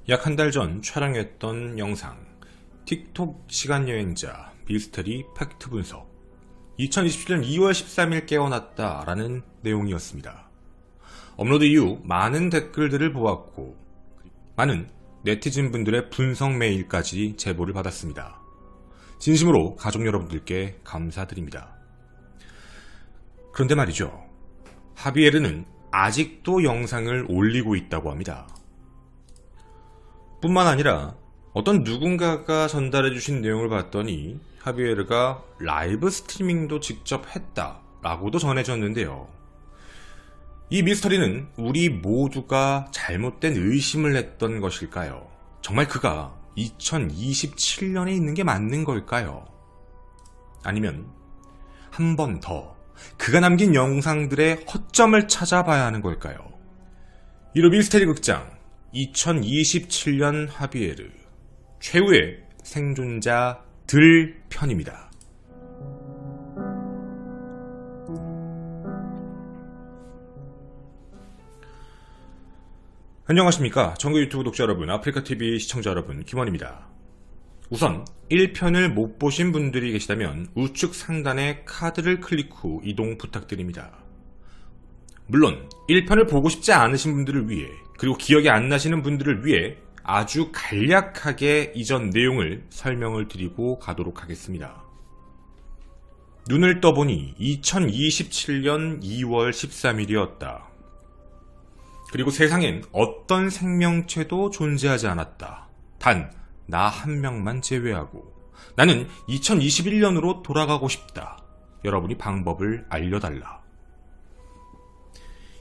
약 한 달 전 촬영했던 영상 틱톡 시간여행자 미스터리 팩트 분석 2027년 2월 13일 깨어났다 라는 내용이었습니다. 업로드 이후 많은 댓글들을 보았고 많은 네티즌 분들의 분석 메일까지 제보를 받았습니다. 진심으로 가족 여러분들께 감사드립니다. 그런데 말이죠, 하비에르는 아직도 영상을 올리고 있다고 합니다. 뿐만 아니라 어떤 누군가가 전달해주신 내용을 봤더니 하비에르가 라이브 스트리밍도 직접 했다라고도 전해졌는데요. 이 미스터리는 우리 모두가 잘못된 의심을 했던 것일까요? 정말 그가 2027년에 있는 게 맞는 걸까요? 아니면 한 번 더 그가 남긴 영상들의 허점을 찾아봐야 하는 걸까요? 이로 미스터리 극장 2027년 하비에르 최후의 생존자들 편입니다. 안녕하십니까, 정규 유튜브 독자 여러분, 아프리카TV 시청자 여러분, 김원입니다. 우선 1편을 못 보신 분들이 계시다면 우측 상단의 카드를 클릭 후 이동 부탁드립니다. 물론 1편을 보고 싶지 않으신 분들을 위해, 그리고 기억이 안 나시는 분들을 위해 아주 간략하게 이전 내용을 설명을 드리고 가도록 하겠습니다. 눈을 떠보니 2027년 2월 13일이었다. 그리고 세상엔 어떤 생명체도 존재하지 않았다. 단 나 한 명만 제외하고. 나는 2021년으로 돌아가고 싶다. 여러분이 방법을 알려달라.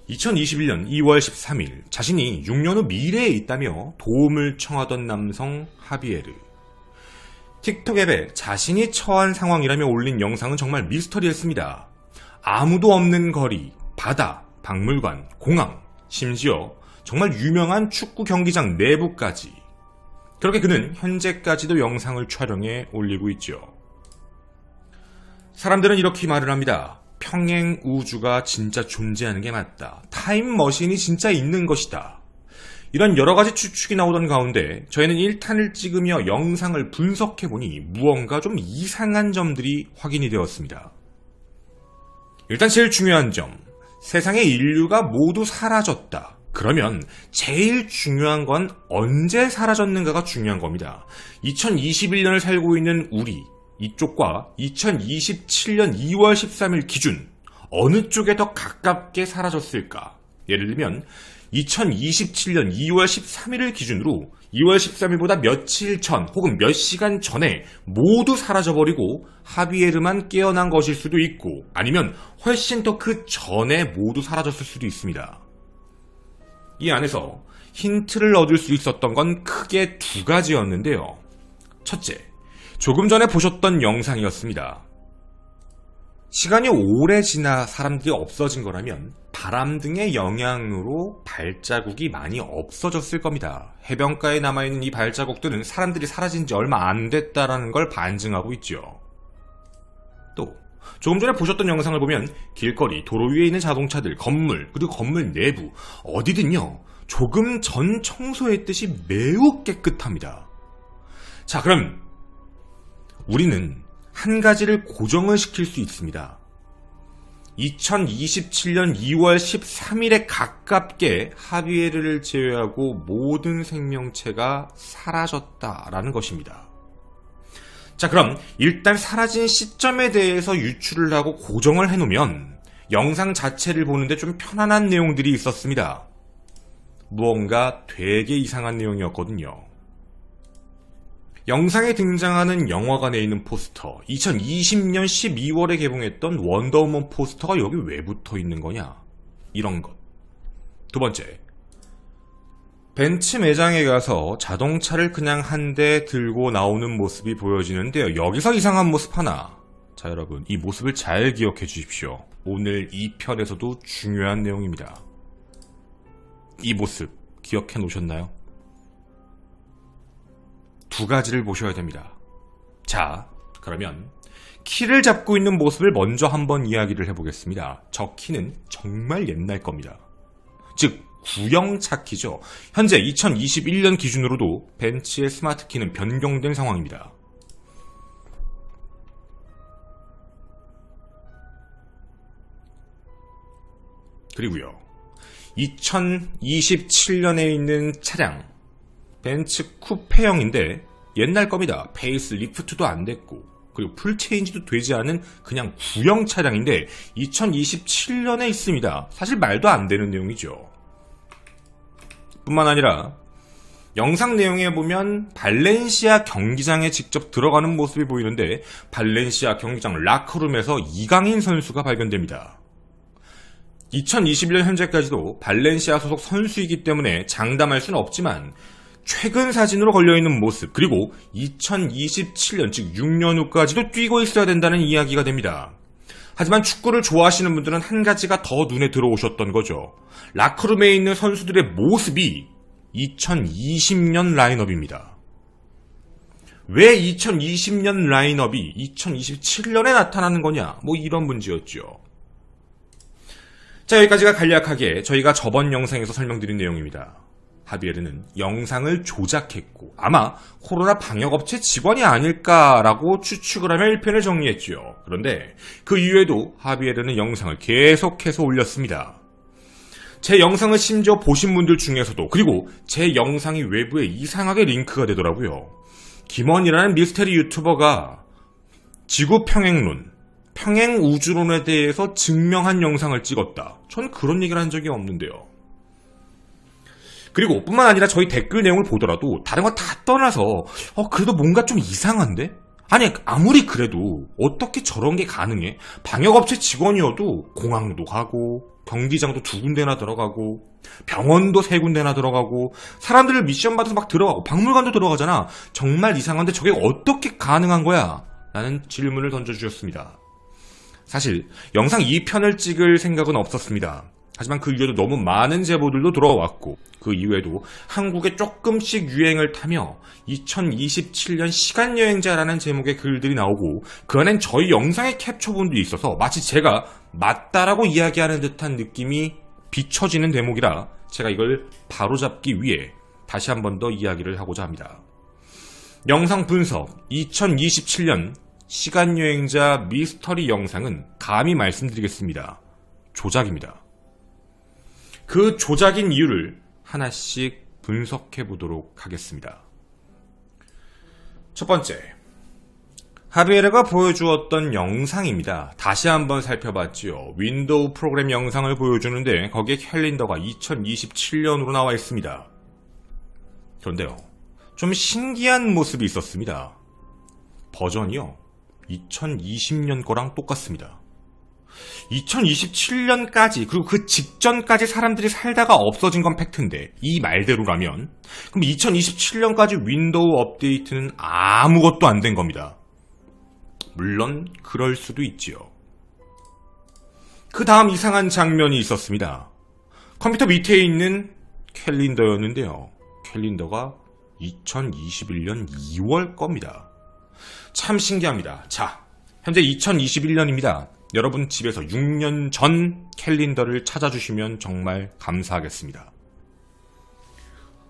2021년 2월 13일 자신이 6년 후 미래에 있다며 도움을 청하던 남성 하비에르. 틱톡 앱에 자신이 처한 상황이라며 올린 영상은 정말 미스터리했습니다. 아무도 없는 거리, 바다, 박물관, 공항, 심지어 정말 유명한 축구 경기장 내부까지. 그렇게 그는 현재까지도 영상을 촬영해 올리고 있죠. 사람들은 이렇게 말을 합니다. 평행 우주가 진짜 존재하는 게 맞다. 타임머신이 진짜 있는 것이다. 이런 여러가지 추측이 나오던 가운데 저희는 1탄을 찍으며 영상을 분석해보니 무언가 좀 이상한 점들이 확인이 되었습니다. 일단 제일 중요한 점, 세상에 인류가 모두 사라졌다. 그러면 제일 중요한 건 언제 사라졌는가가 중요한 겁니다. 2021년을 살고 있는 우리, 이쪽과 2027년 2월 13일 기준 어느 쪽에 더 가깝게 사라졌을까? 예를 들면 2027년 2월 13일을 기준으로 2월 13일보다 며칠 전 혹은 몇 시간 전에 모두 사라져버리고 하비에르만 깨어난 것일 수도 있고, 아니면 훨씬 더 그 전에 모두 사라졌을 수도 있습니다. 이 안에서 힌트를 얻을 수 있었던 건 크게 두 가지였는데요. 첫째, 조금 전에 보셨던 영상이었습니다. 시간이 오래 지나 사람들이 없어진 거라면 바람 등의 영향으로 발자국이 많이 없어졌을 겁니다. 해변가에 남아있는 이 발자국들은 사람들이 사라진 지 얼마 안 됐다는 걸 반증하고 있죠. 또 조금 전에 보셨던 영상을 보면 길거리, 도로 위에 있는 자동차들, 건물, 그리고 건물 내부 어디든요 조금 전 청소했듯이 매우 깨끗합니다. 자, 그럼 우리는 한 가지를 고정을 시킬 수 있습니다. 2027년 2월 13일에 가깝게 하비에르를 제외하고 모든 생명체가 사라졌다라는 것입니다. 자, 그럼 일단 사라진 시점에 대해서 유추를 하고 고정을 해놓으면 영상 자체를 보는데 좀 편안한 내용들이 있었습니다. 무언가 되게 이상한 내용이었거든요. 영상에 등장하는 영화관에 있는 포스터, 2020년 12월에 개봉했던 원더우먼 포스터가 여기 왜 붙어 있는 거냐? 이런 것. 두 번째, 벤츠 매장에 가서 자동차를 그냥 한 대 들고 나오는 모습이 보여지는데요. 여기서 이상한 모습 하나. 자, 여러분, 이 모습을 잘 기억해 주십시오. 오늘 이 편에서도 중요한 내용입니다. 이 모습 기억해 놓으셨나요? 두 가지를 보셔야 됩니다. 자, 그러면 키를 잡고 있는 모습을 먼저 한번 이야기를 해보겠습니다. 저 키는 정말 옛날 겁니다. 즉 구형 차키죠. 현재 2021년 기준으로도 벤츠의 스마트 키는 변경된 상황입니다. 그리고요, 2027년에 있는 차량 벤츠 쿠페형인데 옛날 겁니다. 페이스 리프트도 안 됐고 그리고 풀체인지도 되지 않은 그냥 구형 차량인데 2027년에 있습니다. 사실 말도 안 되는 내용이죠. 뿐만 아니라 영상 내용에 보면 발렌시아 경기장에 직접 들어가는 모습이 보이는데 발렌시아 경기장 라커룸에서 이강인 선수가 발견됩니다. 2021년 현재까지도 발렌시아 소속 선수이기 때문에 장담할 수는 없지만 최근 사진으로 걸려있는 모습, 그리고 2027년 즉 6년 후까지도 뛰고 있어야 된다는 이야기가 됩니다. 하지만 축구를 좋아하시는 분들은 한 가지가 더 눈에 들어오셨던 거죠. 라커룸에 있는 선수들의 모습이 2020년 라인업입니다. 왜 2020년 라인업이 2027년에 나타나는 거냐, 뭐 이런 문제였죠. 자, 여기까지가 간략하게 저희가 저번 영상에서 설명드린 내용입니다. 하비에르는 영상을 조작했고 아마 코로나 방역업체 직원이 아닐까라고 추측을 하며 1편을 정리했죠. 그런데 그 이후에도 하비에르는 영상을 계속해서 올렸습니다. 제 영상을 심지어 보신 분들 중에서도, 그리고 제 영상이 외부에 이상하게 링크가 되더라고요. 김원이라는 미스테리 유튜버가 지구 평행론, 평행우주론에 대해서 증명한 영상을 찍었다. 전 그런 얘기를 한 적이 없는데요. 그리고 뿐만 아니라 저희 댓글 내용을 보더라도 다른 거 다 떠나서 그래도 뭔가 좀 이상한데? 아니, 아무리 그래도 어떻게 저런 게 가능해? 방역업체 직원이어도 공항도 가고 경기장도 2군데나 들어가고 병원도 3군데나 들어가고 사람들을 미션 받아서 막 들어가고 박물관도 들어가잖아. 정말 이상한데 저게 어떻게 가능한 거야? 라는 질문을 던져주셨습니다. 사실 영상 2편을 찍을 생각은 없었습니다. 하지만 그 이후에도 너무 많은 제보들도 들어왔고 그 이후에도 한국에 조금씩 유행을 타며 2027년 시간여행자라는 제목의 글들이 나오고 그 안엔 저희 영상의 캡처본도 있어서 마치 제가 맞다라고 이야기하는 듯한 느낌이 비춰지는 대목이라 제가 이걸 바로잡기 위해 다시 한 번 더 이야기를 하고자 합니다. 영상 분석 2027년 시간여행자 미스터리 영상은 감히 말씀드리겠습니다. 조작입니다. 그 조작인 이유를 하나씩 분석해 보도록 하겠습니다. 첫 번째, 하비에르가 보여주었던 영상입니다. 다시 한번 살펴봤지요. 윈도우 프로그램 영상을 보여주는데 거기에 캘린더가 2027년으로 나와 있습니다. 그런데요, 좀 신기한 모습이 있었습니다. 버전이요, 2020년 거랑 똑같습니다. 2027년까지 그리고 그 직전까지 사람들이 살다가 없어진 건 팩트인데 이 말대로라면 그럼 2027년까지 윈도우 업데이트는 아무것도 안 된 겁니다. 물론 그럴 수도 있지요. 그 다음 이상한 장면이 있었습니다. 컴퓨터 밑에 있는 캘린더였는데요. 캘린더가 2021년 2월 겁니다. 참 신기합니다. 자, 현재 2021년입니다. 여러분 집에서 6년 전 캘린더를 찾아주시면 정말 감사하겠습니다.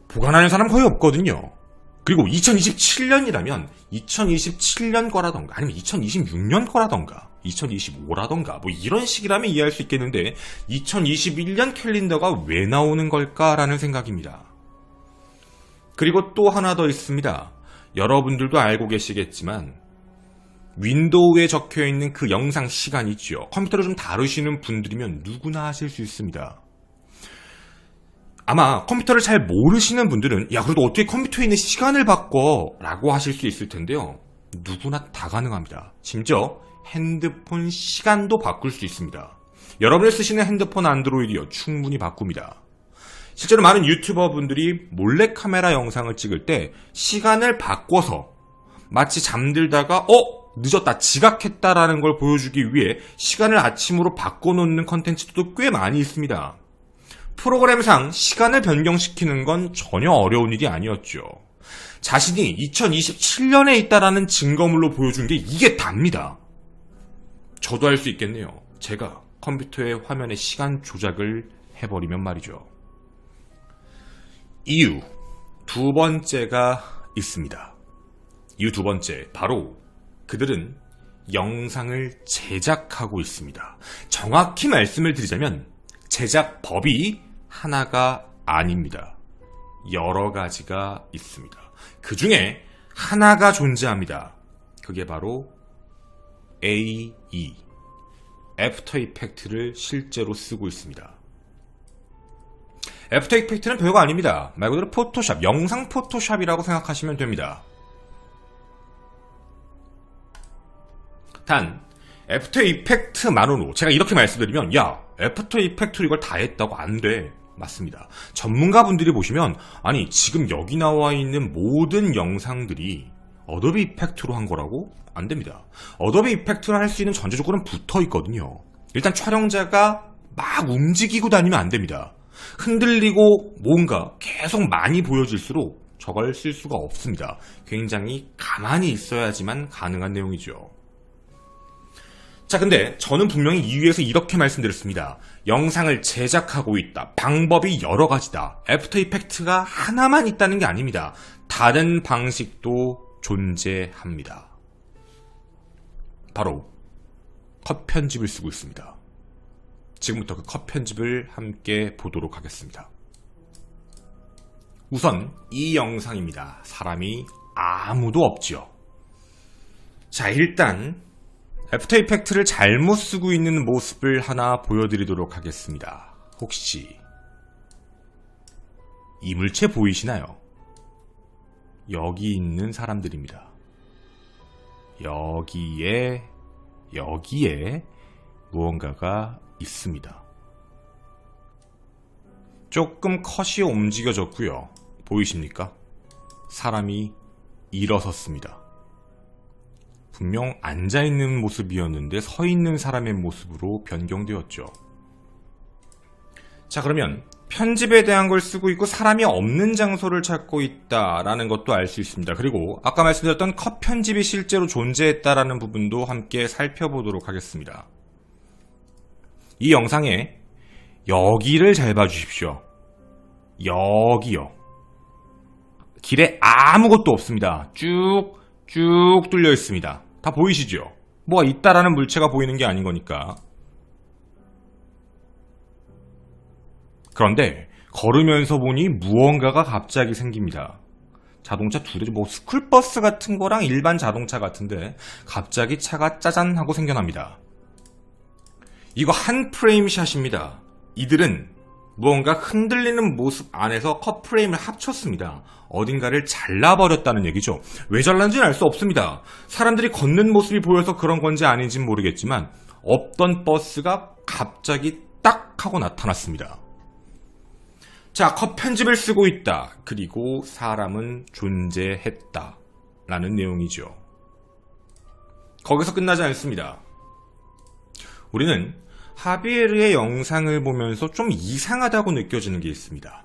보관하는 사람 거의 없거든요. 그리고 2027년이라면 2027년 거라던가 아니면 2026년 거라던가 2025라던가 뭐 이런 식이라면 이해할 수 있겠는데 2021년 캘린더가 왜 나오는 걸까라는 생각입니다. 그리고 또 하나 더 있습니다. 여러분들도 알고 계시겠지만 윈도우에 적혀있는 그 영상 시간 있죠. 컴퓨터를 좀 다루시는 분들이면 누구나 하실 수 있습니다. 아마 컴퓨터를 잘 모르시는 분들은 야, 그래도 어떻게 컴퓨터에 있는 시간을 바꿔? 라고 하실 수 있을 텐데요. 누구나 다 가능합니다. 심지어 핸드폰 시간도 바꿀 수 있습니다. 여러분이 쓰시는 핸드폰 안드로이드요, 충분히 바꿉니다. 실제로 많은 유튜버 분들이 몰래카메라 영상을 찍을 때 시간을 바꿔서 마치 잠들다가 늦었다, 지각했다라는 걸 보여주기 위해 시간을 아침으로 바꿔놓는 컨텐츠도 꽤 많이 있습니다. 프로그램상 시간을 변경시키는 건 전혀 어려운 일이 아니었죠. 자신이 2027년에 있다라는 증거물로 보여준 게 이게 답니다. 저도 할 수 있겠네요. 제가 컴퓨터의 화면에 시간 조작을 해버리면 말이죠. 이유 두 번째가 있습니다. 이유 두 번째, 바로 그들은 영상을 제작하고 있습니다. 정확히 말씀을 드리자면 제작법이 하나가 아닙니다. 여러 가지가 있습니다. 그 중에 하나가 존재합니다. 그게 바로 AE, 애프터 이펙트를 실제로 쓰고 있습니다. 애프터 이펙트는 별거 아닙니다. 말 그대로 포토샵, 영상 포토샵이라고 생각하시면 됩니다. 단 애프터 이펙트만으로 제가 이렇게 말씀드리면 야, 애프터 이펙트로 이걸 다 했다고 안 돼. 맞습니다. 전문가분들이 보시면 아니 지금 여기 나와 있는 모든 영상들이 어도비 이펙트로 한 거라고? 안 됩니다. 어도비 이펙트를 할 수 있는 전제 조건은 붙어 있거든요. 일단 촬영자가 막 움직이고 다니면 안 됩니다. 흔들리고 뭔가 계속 많이 보여질수록 저걸 쓸 수가 없습니다. 굉장히 가만히 있어야지만 가능한 내용이죠. 자, 근데 저는 분명히 2위에서 이렇게 말씀드렸습니다. 영상을 제작하고 있다. 방법이 여러 가지다. 애프터 이펙트가 하나만 있다는 게 아닙니다. 다른 방식도 존재합니다. 바로 컷 편집을 쓰고 있습니다. 지금부터 그 컷 편집을 함께 보도록 하겠습니다. 우선 이 영상입니다. 사람이 아무도 없지요. 자, 일단 애프터 이펙트를 잘못 쓰고 있는 모습을 하나 보여드리도록 하겠습니다. 혹시 이 물체 보이시나요? 여기 있는 사람들입니다. 여기에 무언가가 있습니다. 조금 컷이 움직여졌고요. 보이십니까? 사람이 일어섰습니다. 분명 앉아있는 모습이었는데 서있는 사람의 모습으로 변경되었죠. 자, 그러면 편집에 대한 걸 쓰고 있고 사람이 없는 장소를 찾고 있다라는 것도 알 수 있습니다. 그리고 아까 말씀드렸던 컷 편집이 실제로 존재했다라는 부분도 함께 살펴보도록 하겠습니다. 이 영상에 여기를 잘 봐주십시오. 여기요. 길에 아무것도 없습니다. 쭉 뚫려 있습니다. 다 보이시죠? 뭐가 있다라는 물체가 보이는 게 아닌 거니까. 그런데 걸으면서 보니 무언가가 갑자기 생깁니다. 자동차 두 대, 뭐 스쿨버스 같은 거랑 일반 자동차 같은데 갑자기 차가 짜잔 하고 생겨납니다. 이거 한 프레임 샷입니다. 이들은 무언가 흔들리는 모습 안에서 컷 프레임을 합쳤습니다. 어딘가를 잘라버렸다는 얘기죠. 왜 잘랐는지는 알 수 없습니다. 사람들이 걷는 모습이 보여서 그런 건지 아닌지는 모르겠지만 없던 버스가 갑자기 딱 하고 나타났습니다. 자, 컷 편집을 쓰고 있다. 그리고 사람은 존재했다. 라는 내용이죠. 거기서 끝나지 않습니다. 우리는 하비에르의 영상을 보면서 좀 이상하다고 느껴지는 게 있습니다.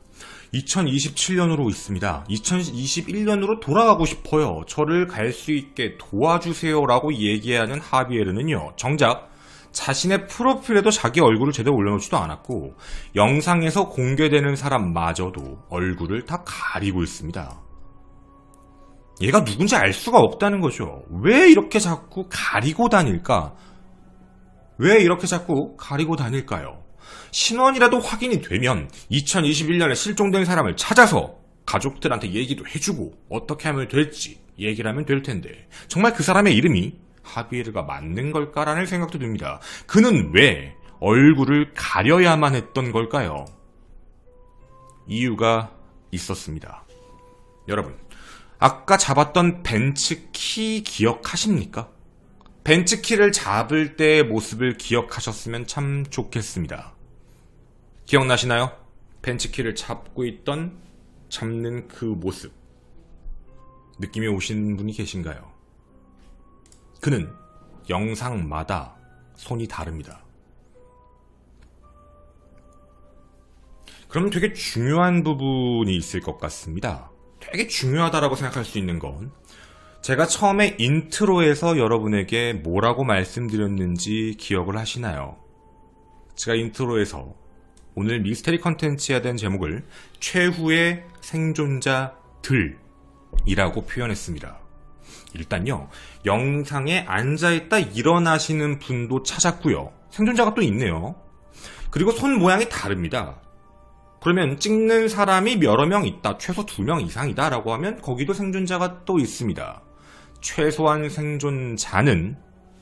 2027년으로 있습니다. 2021년으로 돌아가고 싶어요. 저를 갈 수 있게 도와주세요 라고 얘기하는 하비에르는요, 정작 자신의 프로필에도 자기 얼굴을 제대로 올려놓지도 않았고 영상에서 공개되는 사람마저도 얼굴을 다 가리고 있습니다. 얘가 누군지 알 수가 없다는 거죠. 왜 이렇게 자꾸 가리고 다닐까? 왜 이렇게 자꾸 가리고 다닐까요? 신원이라도 확인이 되면 2021년에 실종된 사람을 찾아서 가족들한테 얘기도 해주고 어떻게 하면 될지 얘기를 하면 될 텐데 정말 그 사람의 이름이 하비에르가 맞는 걸까라는 생각도 듭니다. 그는 왜 얼굴을 가려야만 했던 걸까요? 이유가 있었습니다. 여러분, 아까 잡았던 벤츠키 기억하십니까? 벤츠키를 잡을 때의 모습을 기억하셨으면 참 좋겠습니다. 기억나시나요? 벤츠키를 잡고 있던 잡는 그 모습. 느낌이 오시는 분이 계신가요? 그는 영상마다 손이 다릅니다. 그럼 되게 중요한 부분이 있을 것 같습니다. 되게 중요하다라고 생각할 수 있는 건 제가 처음에 인트로에서 여러분에게 뭐라고 말씀드렸는지 기억을 하시나요? 제가 인트로에서 오늘 미스테리 컨텐츠에 대한 제목을 최후의 생존자들이라고 표현했습니다. 일단요, 영상에 앉아있다 일어나시는 분도 찾았고요. 생존자가 또 있네요. 그리고 손 모양이 다릅니다. 그러면 찍는 사람이 여러 명 있다, 최소 2명 이상이다 라고 하면 거기도 생존자가 또 있습니다. 최소한 생존자는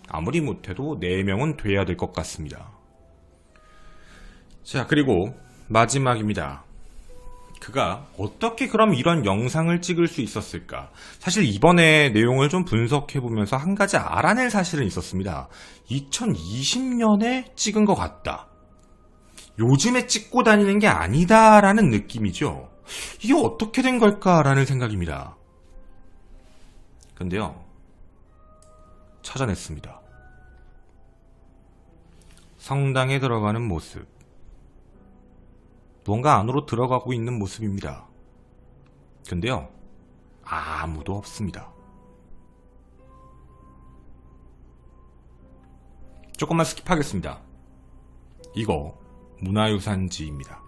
아무리 못해도 4명은 돼야 될 것 같습니다. 자, 그리고 마지막입니다. 그가 어떻게 그럼 이런 영상을 찍을 수 있었을까? 사실 이번에 내용을 좀 분석해보면서 한 가지 알아낼 사실은 있었습니다. 2020년에 찍은 것 같다. 요즘에 찍고 다니는 게 아니다라는 느낌이죠. 이게 어떻게 된 걸까라는 생각입니다. 근데요, 찾아냈습니다. 성당에 들어가는 모습. 무언가 안으로 들어가고 있는 모습입니다. 근데요, 아무도 없습니다. 조금만 스킵하겠습니다. 이거 문화유산지입니다.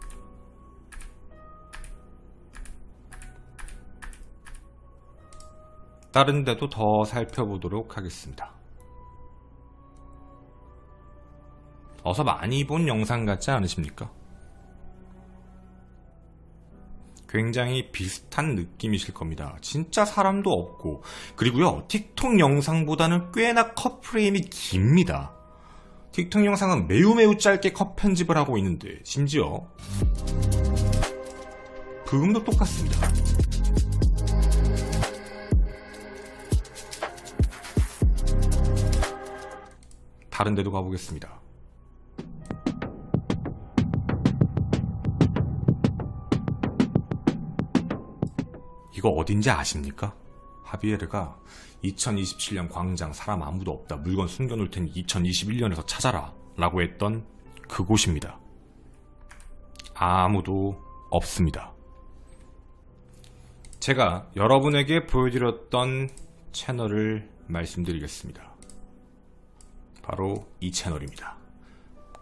다른 데도 더 살펴보도록 하겠습니다. 어서 많이 본 영상 같지 않으십니까? 굉장히 비슷한 느낌이실 겁니다. 진짜 사람도 없고, 그리고요, 틱톡 영상보다는 꽤나 컷 프레임이 깁니다. 틱톡 영상은 매우 짧게 컷 편집을 하고 있는데, 심지어 부음도 똑같습니다. 다른 데도 가보겠습니다. 이거 어딘지 아십니까? 하비에르가 2027년 광장 사람 아무도 없다, 물건 숨겨놓을 테니 2021년에서 찾아라 라고 했던 그곳입니다. 아무도 없습니다. 제가 여러분에게 보여드렸던 채널을 말씀드리겠습니다. 바로 이 채널입니다.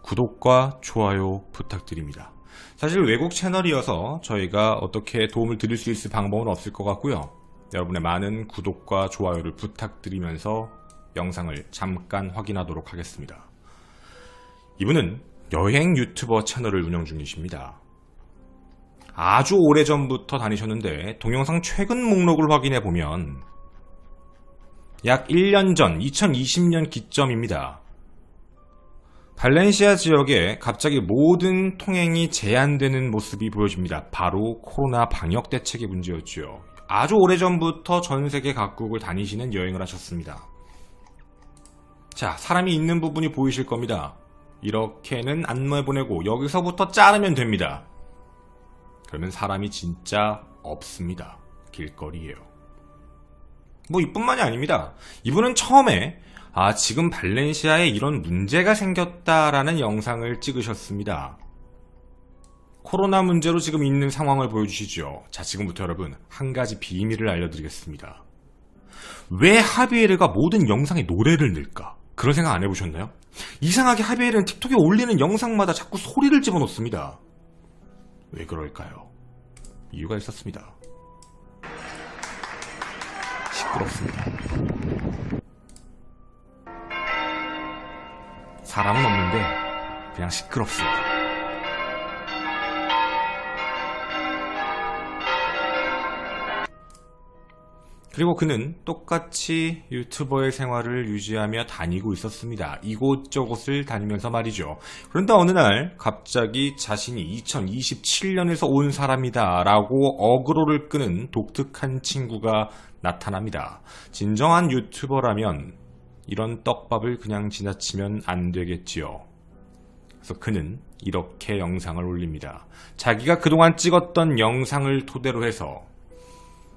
구독과 좋아요 부탁드립니다. 사실 외국 채널이어서 저희가 어떻게 도움을 드릴 수 있을 방법은 없을 것 같고요. 여러분의 많은 구독과 좋아요를 부탁드리면서 영상을 잠깐 확인하도록 하겠습니다. 이분은 여행 유튜버 채널을 운영 중이십니다. 아주 오래전부터 다니셨는데 동영상 최근 목록을 확인해 보면 약 1년 전 2020년 기점입니다. 발렌시아 지역에 갑자기 모든 통행이 제한되는 모습이 보여집니다. 바로 코로나 방역 대책의 문제였죠. 아주 오래전부터 전 세계 각국을 다니시는 여행을 하셨습니다. 자, 사람이 있는 부분이 보이실 겁니다. 이렇게는 안 내보내고 여기서부터 자르면 됩니다. 그러면 사람이 진짜 없습니다. 길거리에요. 뭐 이뿐만이 아닙니다. 이분은 처음에 지금 발렌시아에 이런 문제가 생겼다라는 영상을 찍으셨습니다. 코로나 문제로 지금 있는 상황을 보여주시죠. 자, 지금부터 여러분 한 가지 비밀을 알려드리겠습니다. 왜 하비에르가 모든 영상에 노래를 넣을까? 그런 생각 안 해보셨나요? 이상하게 하비에르는 틱톡에 올리는 영상마다 자꾸 소리를 집어넣습니다. 왜 그럴까요? 이유가 있었습니다. 시끄럽습니다. 사람은 없는데 그냥 시끄럽습니다. 그리고 그는 똑같이 유튜버의 생활을 유지하며 다니고 있었습니다. 이곳저곳을 다니면서 말이죠. 그런데 어느 날 갑자기 자신이 2027년에서 온 사람이다 라고 어그로를 끄는 독특한 친구가 나타납니다. 진정한 유튜버라면 이런 떡밥을 그냥 지나치면 안 되겠지요. 그래서 그는 이렇게 영상을 올립니다. 자기가 그동안 찍었던 영상을 토대로 해서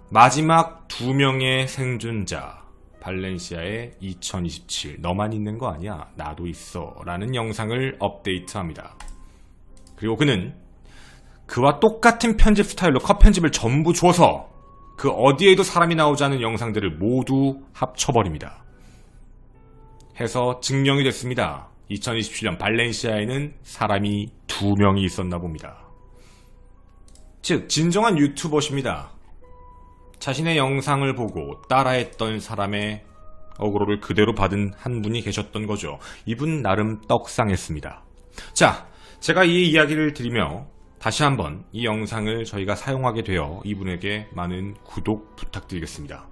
마지막 2명의 생존자, 발렌시아의 2027, 너만 있는 거 아니야, 나도 있어 라는 영상을 업데이트합니다. 그리고 그는 그와 똑같은 편집 스타일로 컷 편집을 전부 줘서 그 어디에도 사람이 나오지 않은 영상들을 모두 합쳐버립니다. 해서 증명이 됐습니다. 2027년 발렌시아에는 사람이 2명이 있었나 봅니다. 즉 진정한 유튜버십니다. 자신의 영상을 보고 따라했던 사람의 어그로를 그대로 받은 한 분이 계셨던 거죠. 이분 나름 떡상했습니다. 자, 제가 이 이야기를 드리며 다시 한번 이 영상을 저희가 사용하게 되어 이분에게 많은 구독 부탁드리겠습니다.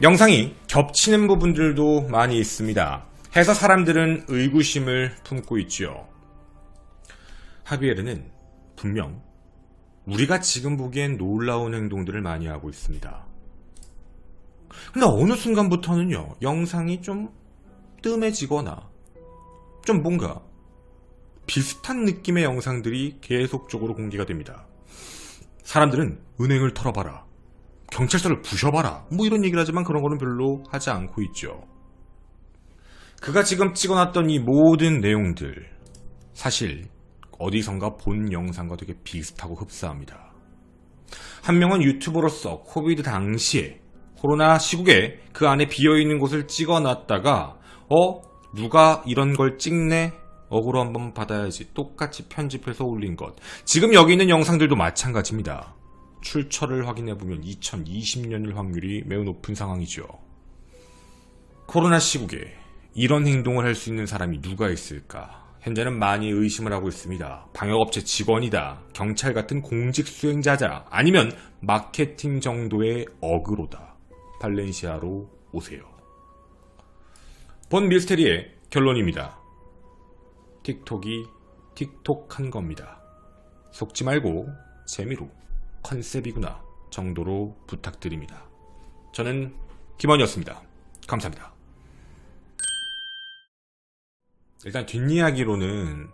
영상이 겹치는 부분들도 많이 있습니다. 해서 사람들은 의구심을 품고 있죠. 하비에르는 분명 우리가 지금 보기엔 놀라운 행동들을 많이 하고 있습니다. 근데 어느 순간부터는요, 영상이 좀 뜸해지거나 좀 뭔가 비슷한 느낌의 영상들이 계속적으로 공개가 됩니다. 사람들은 은행을 털어봐라, 경찰서를 부셔봐라, 뭐 이런 얘기를 하지만 그런 거는 별로 하지 않고 있죠. 그가 지금 찍어놨던 이 모든 내용들, 사실 어디선가 본 영상과 되게 비슷하고 흡사합니다. 한 명은 유튜버로서 코비드 당시에 코로나 시국에 그 안에 비어있는 곳을 찍어놨다가 누가 이런 걸 찍네? 어그로 한번 받아야지. 똑같이 편집해서 올린 것. 지금 여기 있는 영상들도 마찬가지입니다. 출처를 확인해보면 2020년일 확률이 매우 높은 상황이죠. 코로나 시국에 이런 행동을 할 수 있는 사람이 누가 있을까? 현재는 많이 의심을 하고 있습니다. 방역업체 직원이다, 경찰 같은 공직 수행자자, 아니면 마케팅 정도의 어그로다. 발렌시아로 오세요. 본 미스테리의 결론입니다. 틱톡이 틱톡한 겁니다. 속지 말고 재미로 컨셉이구나 정도로 부탁드립니다. 저는 김원이었습니다. 감사합니다. 일단 뒷이야기로는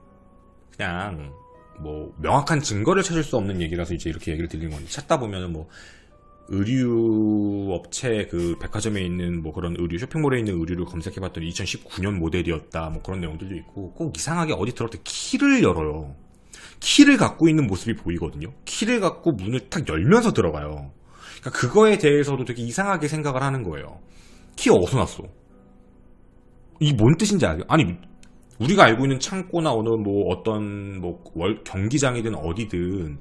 그냥 뭐 명확한 증거를 찾을 수 없는 얘기라서 이제 이렇게 얘기를 드리는 건데, 찾다 보면은 뭐 의류 업체 그 백화점에 있는 뭐 그런 의류 쇼핑몰에 있는 의류를 검색해봤더니 2019년 모델이었다 뭐 그런 내용들도 있고, 꼭 이상하게 어디 들어갈 때 키를 열어요. 키를 갖고 있는 모습이 보이거든요. 키를 갖고 문을 탁 열면서 들어가요. 그러니까 그거에 대해서도 되게 이상하게 생각을 하는 거예요. 키 어디서 났어? 이게 뭔 뜻인지 알아요? 아니, 우리가 알고 있는 창고나 어느 뭐 어떤 뭐 경기장이든 어디든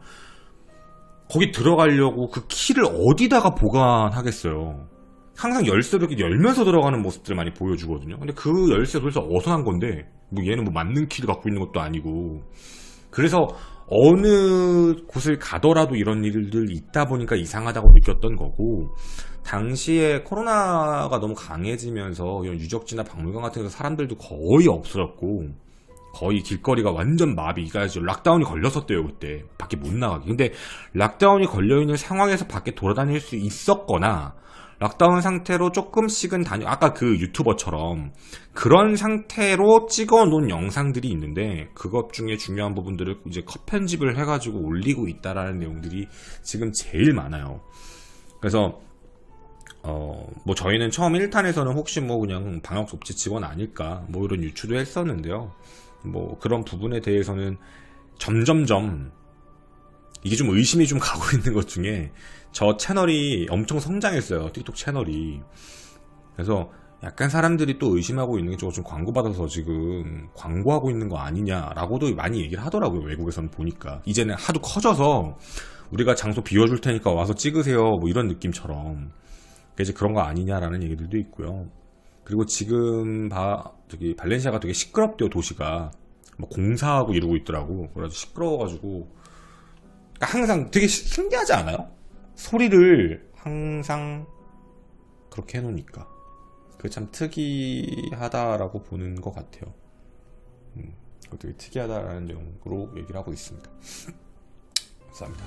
거기 들어가려고 그 키를 어디다가 보관하겠어요. 항상 열쇠를 이렇게 열면서 들어가는 모습들을 많이 보여주거든요. 근데 그 열쇠가 도대체 어디서 난 건데, 뭐 얘는 뭐 맞는 키를 갖고 있는 것도 아니고. 그래서 어느 곳을 가더라도 이런 일들 있다 보니까 이상하다고 느꼈던 거고, 당시에 코로나가 너무 강해지면서 이런 유적지나 박물관 같은 데서 사람들도 거의 없어졌고, 거의 길거리가 완전 마비가 락다운이 걸렸었대요. 그때 밖에 못 나가게. 근데 락다운이 걸려있는 상황에서 밖에 돌아다닐 수 있었거나 락다운 상태로 조금씩은 아까 그 유튜버처럼 그런 상태로 찍어놓은 영상들이 있는데, 그것 중에 중요한 부분들을 이제 컷 편집을 해가지고 올리고 있다라는 내용들이 지금 제일 많아요. 그래서 뭐 저희는 처음 1탄에서는 혹시 뭐 그냥 방역업체 직원 아닐까 뭐 이런 유추도 했었는데요. 뭐 그런 부분에 대해서는 점점점 이게 좀 의심이 좀 가고 있는 것 중에, 저 채널이 엄청 성장했어요. 틱톡 채널이. 그래서 약간 사람들이 또 의심하고 있는 게 저거 좀 광고 받아서 지금 광고하고 있는 거 아니냐라고도 많이 얘기를 하더라고요. 외국에서는 보니까 이제는 하도 커져서 우리가 장소 비워줄 테니까 와서 찍으세요 뭐 이런 느낌처럼 이제 그런 거 아니냐라는 얘기들도 있고요. 그리고 지금 저기 발렌시아가 되게 시끄럽대요. 도시가 뭐 공사하고 이러고 있더라고. 그래서 시끄러워가지고, 그러니까 항상 되게 신기하지 않아요? 소리를 항상 그렇게 해놓으니까 그게 참 특이하다라고 보는 것 같아요. 그거 되게 특이하다라는 내용으로 얘기를 하고 있습니다. 감사합니다.